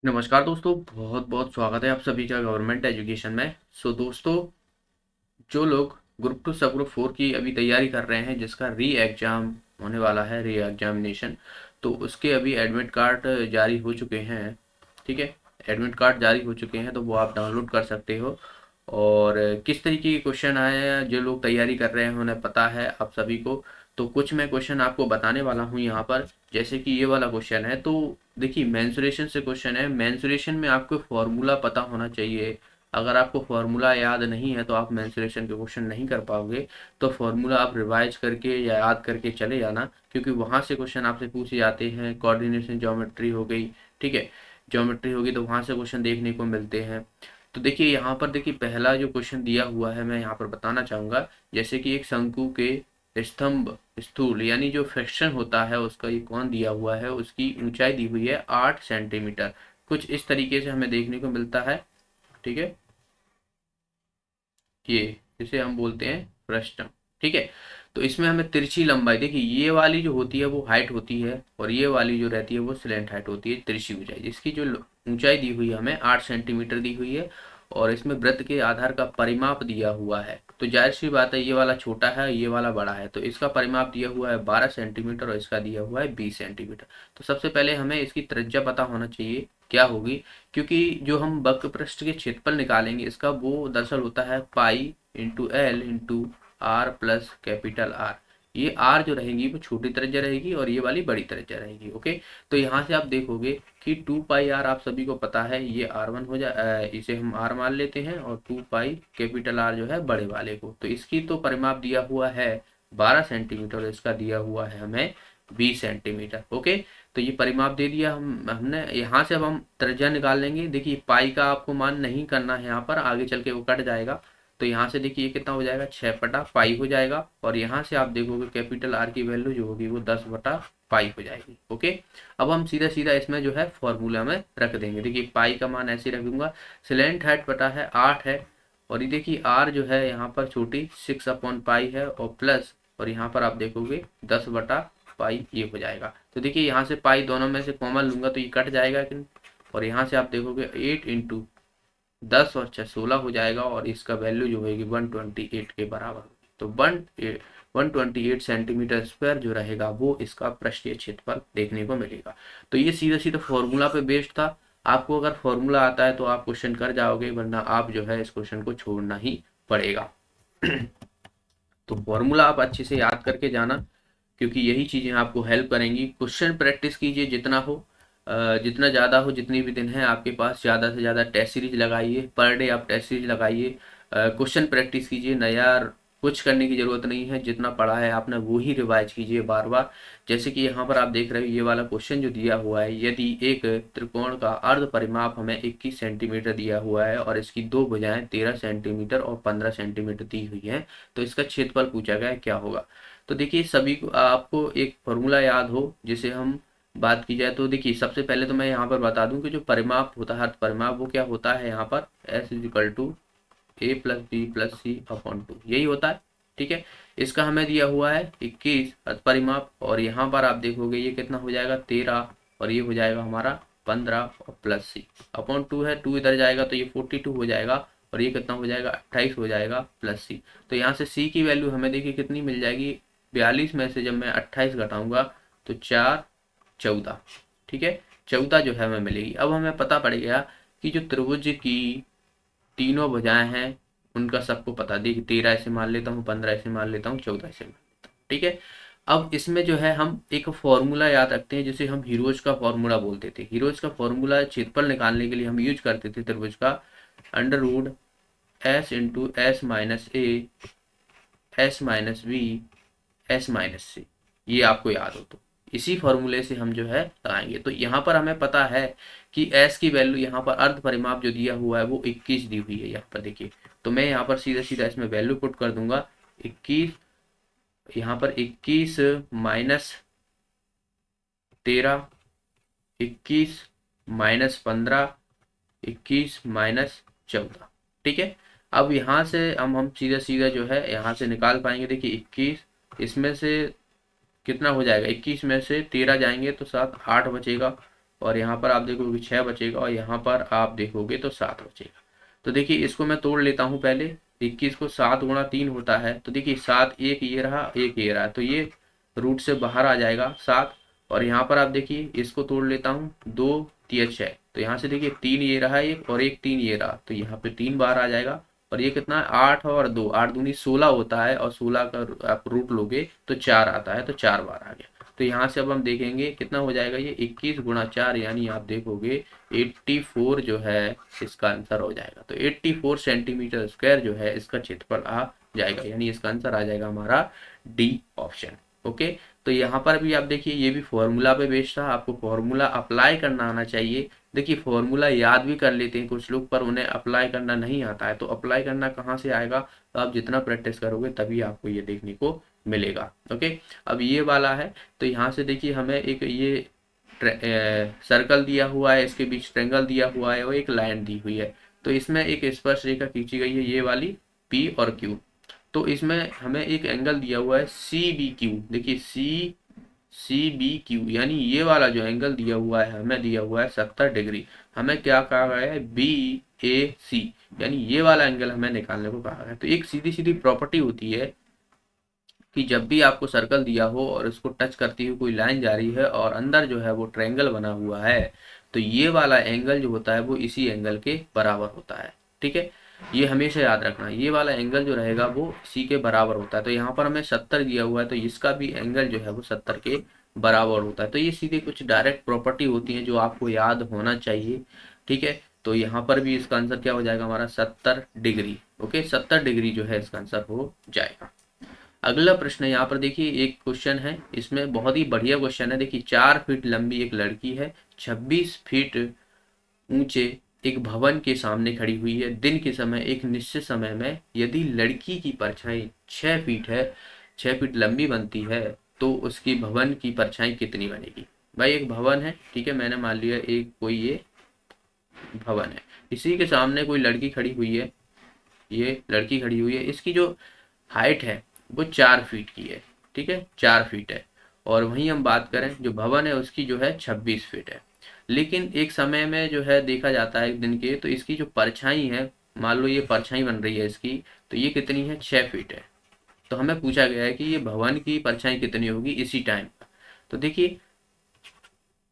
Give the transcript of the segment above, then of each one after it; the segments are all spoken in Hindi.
नमस्कार दोस्तों, बहुत बहुत स्वागत है आप सभी का गवर्नमेंट एजुकेशन में। दोस्तों, जो लोग ग्रुप टू सब ग्रुप 4 की अभी तैयारी कर रहे हैं, जिसका री एग्ज़ाम होने वाला है, री एग्जामिनेशन, तो उसके अभी एडमिट कार्ड जारी हो चुके हैं। ठीक है, एडमिट कार्ड जारी हो चुके हैं तो वो आप डाउनलोड कर सकते हो। और किस तरीके के क्वेश्चन आए हैं, जो लोग तैयारी कर रहे हैं उन्हें पता है आप सभी को। तो कुछ मैं क्वेश्चन आपको बताने वाला हूँ यहाँ पर। जैसे कि ये वाला क्वेश्चन है, तो देखिए मेंसुरेशन से क्वेश्चन है। मेंसुरेशन में आपको फॉर्मूला पता होना चाहिए। अगर आपको फॉर्मूला याद नहीं है तो आप मेंसुरेशन के क्वेश्चन नहीं कर पाओगे। तो फॉर्मूला आप रिवाइज करके या याद करके चले जाना, क्योंकि वहाँ से क्वेश्चन आपसे पूछे जाते हैं। कोऑर्डिनेशन ज्योमेट्री हो गई, ठीक है, ज्योमेट्री होगी तो वहाँ से क्वेश्चन देखने को मिलते हैं। तो देखिए यहाँ पर देखिए पहला जो क्वेश्चन दिया हुआ है, मैं यहाँ पर बताना चाहूँगा। जैसे कि एक शंकु के स्तंभ स्थूल यानी जो फ्रैक्शन होता है उसका ये कौन दिया हुआ है, उसकी ऊंचाई दी हुई है 8 सेंटीमीटर। कुछ इस तरीके से हमें देखने को मिलता है। ठीक है, ये जिसे हम बोलते हैं फ्रस्टम। ठीक है, तो इसमें हमें तिरछी लंबाई देखिए, ये वाली जो होती है वो हाइट होती है और ये वाली जो रहती है वो स्लैंट हाइट होती है, तिरछी ऊंचाई। जिसकी जो ऊंचाई दी हुई है हमें 8 सेंटीमीटर दी हुई है। और इसमें वृत्त के आधार का परिमाप दिया हुआ है। तो जाहिर सी बात है, ये वाला छोटा है, ये वाला बड़ा है, तो इसका परिमाप दिया हुआ है 12 सेंटीमीटर और इसका दिया हुआ है 20 सेंटीमीटर। तो सबसे पहले हमें इसकी त्रिज्या पता होना चाहिए क्या होगी, क्योंकि जो हम वक्र पृष्ठ के क्षेत्रफल निकालेंगे इसका, वो दरअसल होता है pi into L into R plus capital R. ये आर जो रहेगी वो छोटी त्रिज्या रहेगी और ये वाली बड़ी त्रिज्या रहेगी। ओके, तो यहाँ से आप देखोगे कि 2 पाई आर आप सभी को पता है, ये R1 हो जाए, इसे हम आर मान लेते हैं, और 2 पाई कैपिटल आर जो है बड़े वाले को। तो इसकी तो परिमाप दिया हुआ है 12 सेंटीमीटर और इसका दिया हुआ है हमें 20 सेंटीमीटर। ओके, तो ये परिमाप दे दिया हमने। यहाँ से अब हम त्रिज्या निकाल लेंगे। देखिए पाई का आपको मान नहीं करना है, यहाँ पर आगे चल के वो कट जाएगा। तो यहाँ से देखिए ये कितना हो जाएगा, 6/पाई हो जाएगा। और यहाँ से आप देखोगे कैपिटल आर की वैल्यू जो होगी वो 10/पाई हो जाएगी। ओके, अब हम सीधा सीधा इसमें जो है फॉर्मूला में रख देंगे। देखिए पाई का मान ऐसे रख दूंगा, स्लैंट हाइट पता है 8 है, और ये देखिए आर जो है यहाँ पर छोटी 6/पाई है, और प्लस, और यहाँ पर आप देखोगे 10/पाई ये हो जाएगा। तो देखिए यहाँ से पाई दोनों में से कॉमन लूंगा तो ये कट जाएगा कि, और यहाँ से आप देखोगे 8 इंटू 10 और 6 16 हो जाएगा, और इसका वैल्यू जो होगी 128 के बराबर। तो 128 सेंटीमीटर स्क्वायर जो रहेगा वो इसका पृष्ठीय क्षेत्रफल देखने को मिलेगा। तो ये सीधा सीधा फॉर्मूला पे बेस्ड था। आपको अगर फॉर्मूला आता है तो आप क्वेश्चन कर जाओगे, वरना आप जो है इस क्वेश्चन को छोड़ना ही पड़ेगा। तो फॉर्मूला आप अच्छे से याद करके जाना, क्योंकि यही चीज़ें आपको हेल्प करेंगी। क्वेश्चन प्रैक्टिस कीजिए जितना हो, जितना ज़्यादा हो, जितनी भी दिन है आपके पास ज़्यादा से ज़्यादा टेस्ट सीरीज लगाइए। पर डे आप टेस्ट सीरीज लगाइए, क्वेश्चन प्रैक्टिस कीजिए। नया कुछ करने की ज़रूरत नहीं है, जितना पढ़ा है आपने वो ही रिवाइज कीजिए बार बार। जैसे कि यहाँ पर आप देख रहे हो, ये वाला क्वेश्चन जो दिया हुआ है, यदि एक त्रिकोण का अर्ध परिमाप हमें 21 सेंटीमीटर दिया हुआ है और इसकी दो भुजाएं 13 सेंटीमीटर और 15 सेंटीमीटर दी हुई हैं, तो इसका क्षेत्रफल पूछा गया है क्या होगा। तो देखिए सभी को आपको एक फॉर्मूला याद हो, जिसे हम बात की जाए तो देखिए सबसे पहले तो मैं यहाँ पर बता दूं कि जो परिमाप होता है, अर्थ परिमाप, वो क्या होता है यहाँ पर, S equal to A plus B plus C upon 2, यही होता है। ठीक है, इसका हमें दिया हुआ है 21 अर्थ परिमाप, और यहाँ पर आप देखोगे ये कितना हो जाएगा 13, और ये हो जाएगा हमारा 15 और प्लस सी अपॉन 2 है, 2 इधर जाएगा तो ये 42 हो जाएगा, और ये कितना हो जाएगा 28 हो जाएगा प्लस सी। तो यहाँ से सी की वैल्यू हमें देखिए कितनी मिल जाएगी, 42 में से जब मैं 28 घटाऊंगा तो 4 14। ठीक है, 14 जो है हमें मिलेगी। अब हमें पता पड़ गया कि जो त्रिभुज की तीनों भुजाएं हैं उनका सबको पता, देखिए 13 ऐसे मान लेता हूँ, 15 ऐसे मान लेता हूँ, 14 ऐसे मान लेता हूँ। ठीक है, अब इसमें जो है हम एक फॉर्मूला याद रखते हैं, जिसे हम हीरोज का फॉर्मूला बोलते थे। हीरोज का फॉर्मूला क्षेत्रफल निकालने के लिए हम यूज करते थे त्रिभुज का under root s into s minus a s minus b s minus c. ये आपको याद हो तो इसी फॉर्मूले से हम जो है लगाएंगे। तो यहाँ पर हमें पता है कि एस की वैल्यू यहाँ पर अर्ध परिमाप जो दिया हुआ है वो 21 दी हुई है यहाँ पर देखिए। तो मैं यहाँ पर सीधा सीधा इसमें वैल्यू पुट कर दूंगा 21, यहाँ पर 21 माइनस 13, 21 माइनस 15, 21 माइनस 14। ठीक है, अब यहाँ से हम सीधा सीधा जो है यहाँ से निकाल पाएंगे। देखिए 21, इसमें से कितना हो जाएगा, 21 में से 13 जाएंगे तो साथ 8 बचेगा, और यहाँ पर आप देखोगे 6 बचेगा और यहाँ पर आप देखोगे तो 7 बचेगा। तो देखिए इसको मैं तोड़ लेता हूँ पहले। 21 को 7 गुणा 3 होता है, तो देखिए 7 एक ये रहा, एक ये रहा, तो ये रूट से बाहर आ जाएगा 7। और यहाँ पर आप देखिए इसको तोड़ लेता हूँ, 2 3 6, तो यहाँ से देखिए 3 ये रहा एक और एक 3 ये रहा, तो यहाँ पे 3 बाहर आ जाएगा। और ये कितना है, 8 और 2, 8 दूनी 16 होता है, और 16 का आप रूट लोगे तो 4 आता है, तो 4 बार आ गया। तो यहाँ से अब हम देखेंगे कितना हो जाएगा, ये 21 गुणा 4 यानी आप देखोगे 84 जो है इसका आंसर हो जाएगा। तो 84 सेंटीमीटर स्क्वायर जो है इसका क्षेत्रफल आ जाएगा, यानी इसका आंसर आ जाएगा हमारा डी ऑप्शन। ओके, तो यहाँ पर भी आप देखिए ये भी फॉर्मूला पे बेस्ड था, आपको फॉर्मूला अप्लाई करना आना चाहिए। देखिए फॉर्मूला याद भी कर लेते हैं कुछ लोग, पर उन्हें अप्लाई करना नहीं आता है। तो अप्लाई करना कहाँ से आएगा, तो आप जितना प्रैक्टिस करोगे तभी आपको ये देखने को मिलेगा। ओके, अब ये वाला है, तो यहाँ से देखिए हमें एक ये सर्कल दिया हुआ है, इसके बीच ट्रेंगल दिया हुआ है और एक लाइन दी हुई है। तो इसमें एक स्पर्श रेखा खींची गई है, ये वाली पी और क्यू। तो इसमें हमें एक एंगल दिया हुआ है सी बी क्यू। देखिए सी बी क्यू यानी ये वाला जो एंगल दिया हुआ है हमें दिया हुआ है 70 डिग्री। हमें क्या कहा गया है, बी ए सी, यानी ये वाला एंगल हमें निकालने को कहा गया है। तो एक सीधी सीधी प्रॉपर्टी होती है कि जब भी आपको सर्कल दिया हो और इसको टच करती हुई कोई लाइन जा रही है और अंदर जो है वो ट्रायंगल बना हुआ है, तो ये वाला एंगल जो होता है वो इसी एंगल के बराबर होता है। ठीक है, ये हमेशा याद रखना, ये वाला एंगल जो रहेगा वो इसी के बराबर होता है। तो यहाँ पर हमें 70 दिया हुआ है, तो इसका भी एंगल जो है वो 70 के बराबर होता है। तो ये सीधे कुछ डायरेक्ट प्रॉपर्टी होती है जो आपको याद होना चाहिए। ठीक है, तो यहाँ पर भी इसका आंसर क्या हो जाएगा हमारा 70 डिग्री। ओके, 70 डिग्री जो है इसका आंसर हो जाएगा। अगला प्रश्न यहाँ पर देखिए, एक क्वेश्चन है, इसमें बहुत ही बढ़िया क्वेश्चन है। देखिए 4 फीट लंबी एक लड़की है, 26 फीट ऊंचे एक भवन के सामने खड़ी हुई है। दिन के समय एक निश्चित समय में यदि लड़की की परछाई 6 फीट है, 6 फीट लंबी बनती है, तो उसकी भवन की परछाई कितनी बनेगी। भाई एक भवन है, ठीक है, मैंने मान लिया एक कोई ये भवन है, इसी के सामने कोई लड़की खड़ी हुई है, ये लड़की खड़ी हुई है, इसकी जो हाइट है वो 4 फीट की है। ठीक है, 4 फीट है। और वहीं हम बात करें जो भवन है उसकी जो है 26 फीट है। लेकिन एक समय में जो है देखा जाता है एक दिन के, तो इसकी जो परछाई है, मान लो ये परछाई बन रही है इसकी, तो ये कितनी है, 6 फीट है। तो हमें पूछा गया है कि ये भवन की परछाई कितनी होगी इसी टाइम पर। तो देखिए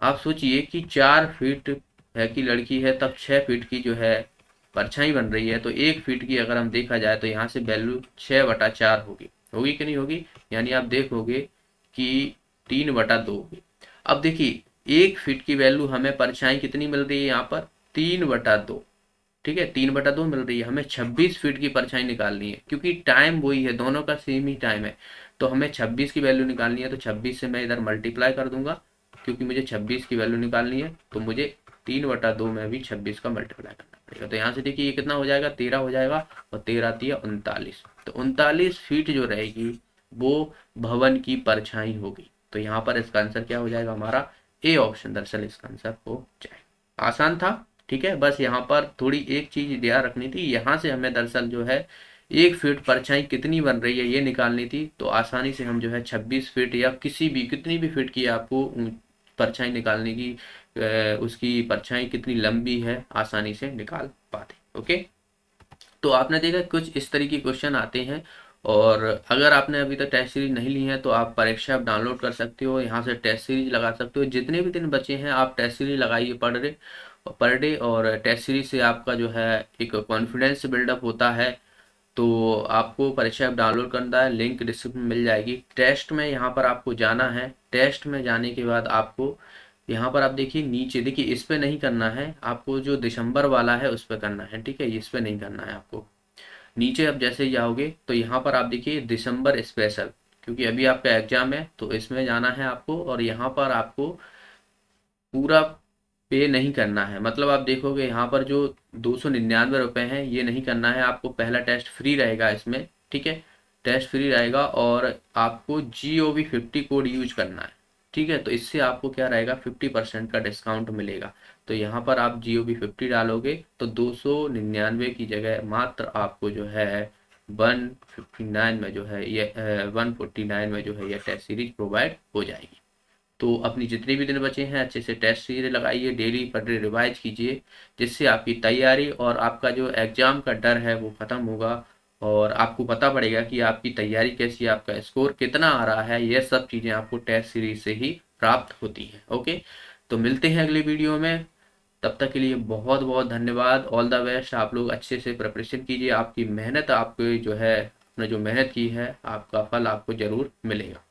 आप सोचिए कि 4 फीट है कि लड़की है, तब 6 फीट की जो है परछाई बन रही है, तो 1 फीट की अगर हम देखा जाए तो यहाँ से वैल्यू 6/4 होगी। होगी कि नहीं होगी, यानी आप देखोगे कि 3/2 होगी। अब देखिए 1 फीट की वैल्यू हमें परछाई कितनी मिल रही है यहाँ पर, 3/2। ठीक है, 3/2 मिल रही है। हमें 26 फीट की परछाई निकालनी है, क्योंकि टाइम वही है, दोनों का सेम ही टाइम है। तो हमें 26 की वैल्यू निकालनी है, तो 26 से मैं इधर मल्टीप्लाई कर दूंगा, क्योंकि मुझे 26 की वैल्यू निकालनी है, तो मुझे 3/2 में भी 26 का मल्टीप्लाई करना पड़ेगा। तो यहाँ से देखिए ये कितना हो जाएगा, 13 हो जाएगा, और 13 तिया 39। तो 39 फीट जो रहेगी वो भवन की परछाई होगी। तो यहाँ पर इसका आंसर क्या हो जाएगा हमारा, ए ऑप्शन दरअसल इसका आंसर हो जाएगा। आसान था, ठीक है, बस यहाँ पर थोड़ी एक चीज ध्यान रखनी थी, यहाँ से हमें दरअसल जो है 1 फीट परछाई कितनी बन रही है ये निकालनी थी। तो आसानी से हम जो है 26 फीट या किसी भी कितनी भी फीट की आपको परछाई निकालने की, उसकी परछाई कितनी लंबी है आसानी से निकाल पाते। ओके, तो आपने देखा कुछ इस तरीके के क्वेश्चन आते हैं। और अगर आपने अभी तक टेस्ट सीरीज नहीं ली है तो आप परीक्षा ऐप डाउनलोड कर सकते हो, यहाँ से टेस्ट सीरीज लगा सकते हो। जितने भी दिन बचे हैं आप टेस्ट सीरीज लगाइए पर डे, और टेस्ट सीरीज से आपका जो है एक कॉन्फिडेंस बिल्डअप होता है। तो आपको परीक्षा ऐप डाउनलोड करना है, लिंक डिस्क्रिप्शन में मिल जाएगी। टेस्ट में यहाँ पर आपको जाना है, टेस्ट में जाने के बाद आपको यहाँ पर आप देखिए नीचे, देखिए इस पे नहीं करना है आपको, जो दिसंबर वाला है उस पे करना है। ठीक है, इस पे नहीं करना है आपको। नीचे अब जैसे ही जाओगे तो यहाँ पर आप देखिए दिसंबर स्पेशल, क्योंकि अभी आपका एग्जाम है तो इसमें जाना है आपको। और यहाँ पर आपको पूरा पे नहीं करना है, मतलब आप देखोगे यहाँ पर जो 299 रुपये हैं ये नहीं करना है आपको। पहला टेस्ट फ्री रहेगा इसमें, ठीक है, टेस्ट फ्री रहेगा, और आपको GOV50 कोड यूज करना है। ठीक है, तो इससे आपको क्या रहेगा, 50% का डिस्काउंट मिलेगा। तो यहाँ पर आप GOV50 डालोगे तो 299 की जगह मात्र आपको जो है 159 में जो है ये 149 में जो है ये टेस्ट सीरीज प्रोवाइड हो जाएगी। तो अपनी जितने भी दिन बचे हैं अच्छे से टेस्ट सीरीज लगाइए, डेली पढ़िए, रिवाइज कीजिए, जिससे आपकी तैयारी और आपका जो एग्ज़ाम का डर है वो ख़त्म होगा और आपको पता पड़ेगा कि आपकी तैयारी कैसी है, आपका स्कोर कितना आ रहा है। ये सब चीज़ें आपको टेस्ट सीरीज से ही प्राप्त होती हैं। ओके, तो मिलते हैं अगले वीडियो में। तब तक के लिए बहुत बहुत धन्यवाद। All the best. आप लोग अच्छे से प्रिपरेशन कीजिए। आपकी मेहनत, आपको जो है, आपने जो मेहनत की है, आपका फल आपको ज़रूर मिलेगा।